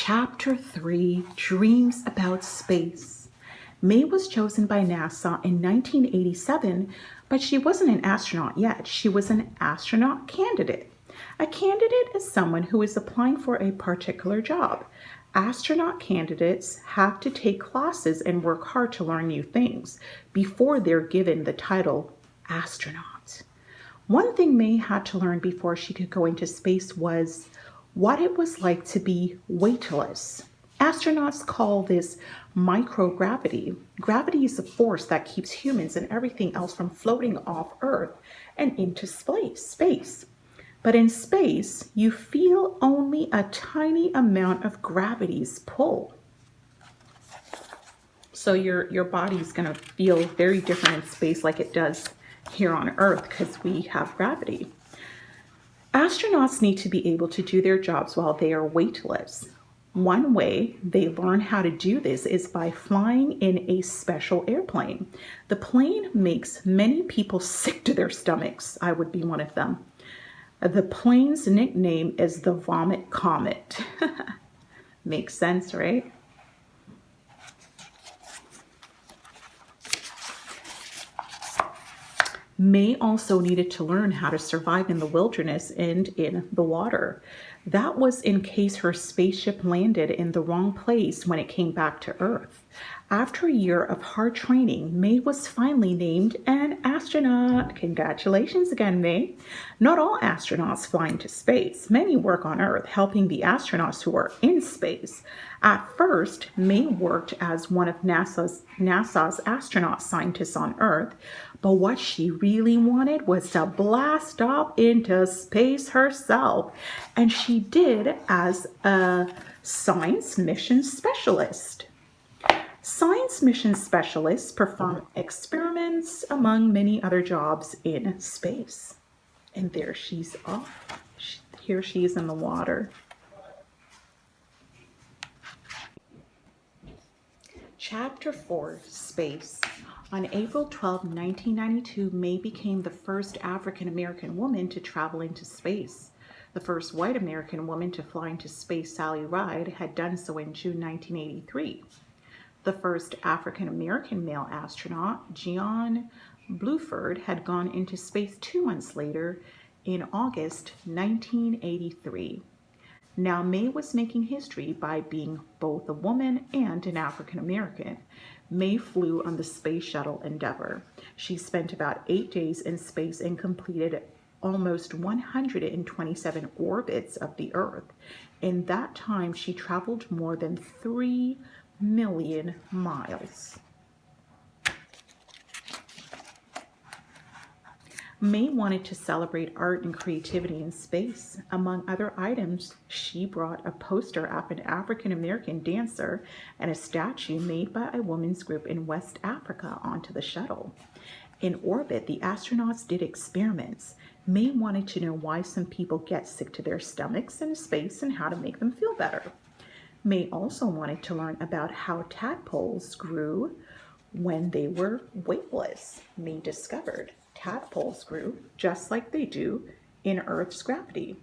Chapter 3, Dreams About Space. Mae was chosen by NASA in 1987, but she wasn't an astronaut yet. She was an astronaut candidate. A candidate is someone who is applying for a particular job. Astronaut candidates have to take classes and work hard to learn new things before they're given the title astronaut. One thing Mae had to learn before she could go into space was what it was like to be weightless. Astronauts call this microgravity. Gravity is a force that keeps humans and everything else from floating off Earth and into space. But in space, you feel only a tiny amount of gravity's pull. So your body's going to feel very different in space like it does here on Earth because we have gravity. Astronauts need to be able to do their jobs while they are weightless. One way they learn how to do this is by flying in a special airplane. The plane makes many people sick to their stomachs. I would be one of them. The plane's nickname is the Vomit Comet. Makes sense, right? Mae also needed to learn how to survive in the wilderness and in the water. That was in case her spaceship landed in the wrong place when it came back to Earth. After a year of hard training, Mae was finally named an astronaut. Congratulations again, Mae. Not all astronauts fly into space. Many work on Earth, helping the astronauts who are in space. At first, Mae worked as one of NASA's astronaut scientists on Earth, but what she really wanted was to blast off into space herself, and she did as a science mission specialist. Science mission specialists perform experiments among many other jobs in space. And there she's off. Here she is in the water. Chapter 4, Space. On April 12, 1992, Mae became the first African American woman to travel into space. The first white American woman to fly into space, Sally Ride, had done so in June 1983. The first African American male astronaut, John Bluford, had gone into space 2 months later in August 1983. Now, Mae was making history by being both a woman and an African American. Mae flew on the Space Shuttle Endeavour. She spent about 8 days in space and completed almost 127 orbits of the Earth. In that time, she traveled more than 3 million miles. Mae wanted to celebrate art and creativity in space. Among other items, she brought a poster of an African American dancer and a statue made by a women's group in West Africa onto the shuttle. In orbit, the astronauts did experiments. Mae wanted to know why some people get sick to their stomachs in space and how to make them feel better. Mae also wanted to learn about how tadpoles grew when they were weightless. Mae discovered tadpoles grew just like they do in Earth's gravity.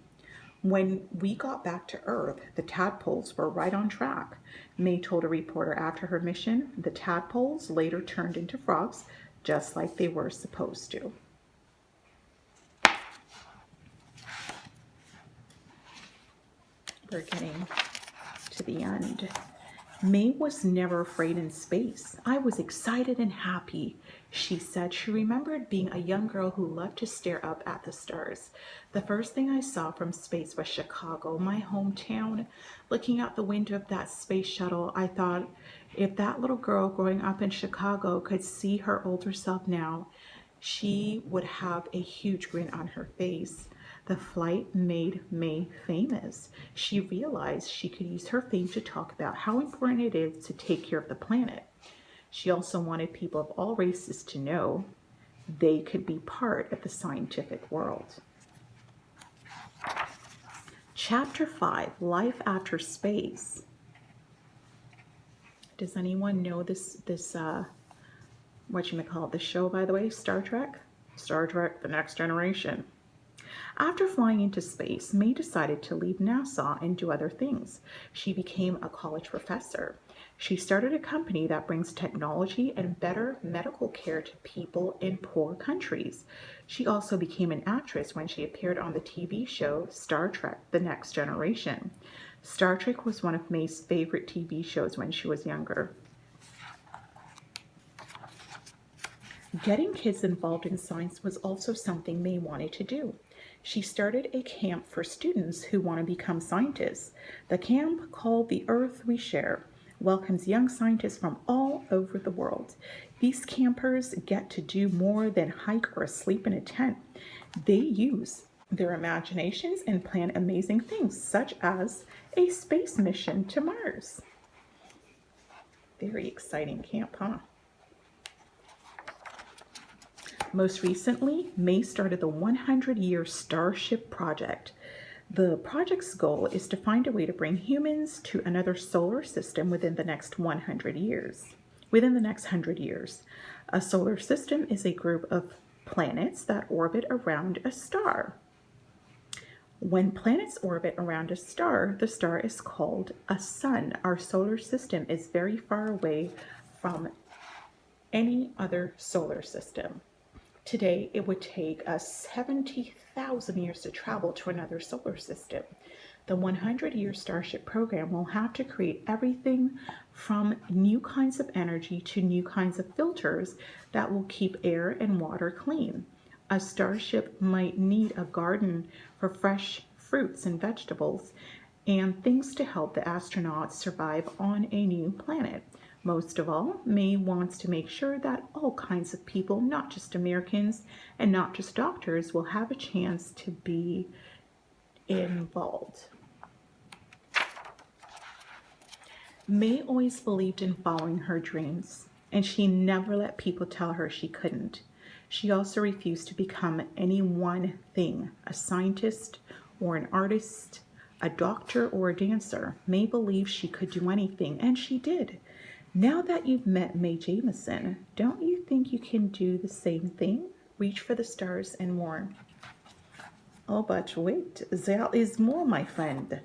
When we got back to Earth, the tadpoles were right on track. Mae told a reporter after her mission, the tadpoles later turned into frogs just like they were supposed to. We're getting to the end. Mae was never afraid in space. I was excited and happy, she said. She remembered being a young girl who loved to stare up at the stars. The first thing I saw from space was Chicago, my hometown. Looking out the window of that space shuttle, I thought, if that little girl growing up in Chicago could see her older self now, she would have a huge grin on her face. The flight made Mae famous. She realized she could use her fame to talk about how important it is to take care of the planet. She also wanted people of all races to know they could be part of the scientific world. Chapter 5, Life After Space. Does anyone know this what you may call it, the show, by the way? Star Trek? Star Trek, The Next Generation. After flying into space, Mae decided to leave NASA and do other things. She became a college professor. She started a company that brings technology and better medical care to people in poor countries. She also became an actress when she appeared on the TV show Star Trek: The Next Generation. Star Trek was one of Mae's favorite TV shows when she was younger. Getting kids involved in science was also something Mae wanted to do. She started a camp for students who want to become scientists. The camp, called The Earth We Share, welcomes young scientists from all over the world. These campers get to do more than hike or sleep in a tent. They use their imaginations and plan amazing things, such as a space mission to Mars. Very exciting camp, huh? Most recently, Mae started the 100-year Starship Project. The project's goal is to find a way to bring humans to another solar system within the next 100 years. Within the next 100 years, a solar system is a group of planets that orbit around a star. When planets orbit around a star, the star is called a sun. Our solar system is very far away from any other solar system. Today, it would take us 70,000 years to travel to another solar system. The 100-year Starship program will have to create everything from new kinds of energy to new kinds of filters that will keep air and water clean. A starship might need a garden for fresh fruits and vegetables and things to help the astronauts survive on a new planet. Most of all, Mae wants to make sure that all kinds of people, not just Americans and not just doctors, will have a chance to be involved. Mae always believed in following her dreams, and she never let people tell her she couldn't. She also refused to become any one thing, a scientist or an artist, a doctor or a dancer. Mae believed she could do anything, and she did. Now that you've met Mae Jemison, don't you think you can do the same thing? Reach for the stars and more. Oh, but wait, there is more, my friend.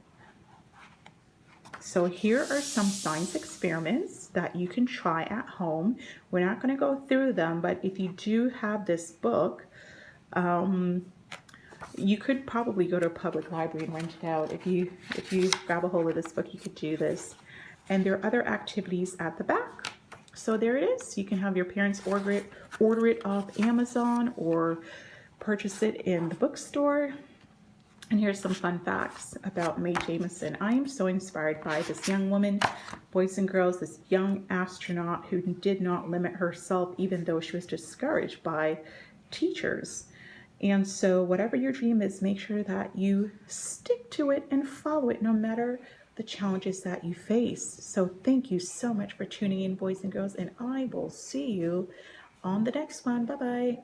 So here are some science experiments that you can try at home. We're not going to go through them, but if you do have this book, you could probably go to a public library and rent it out. If you grab a hold of this book, you could do this. And there are other activities at the back. So there it is. You can have your parents order it off Amazon or purchase it in the bookstore. And here's some fun facts about Mae Jemison. I am so inspired by this young woman, boys and girls, this young astronaut who did not limit herself even though she was discouraged by teachers. And so whatever your dream is, make sure that you stick to it and follow it no matter the challenges that you face. So thank you so much for tuning in, boys and girls, and I will see you on the next one. Bye-bye.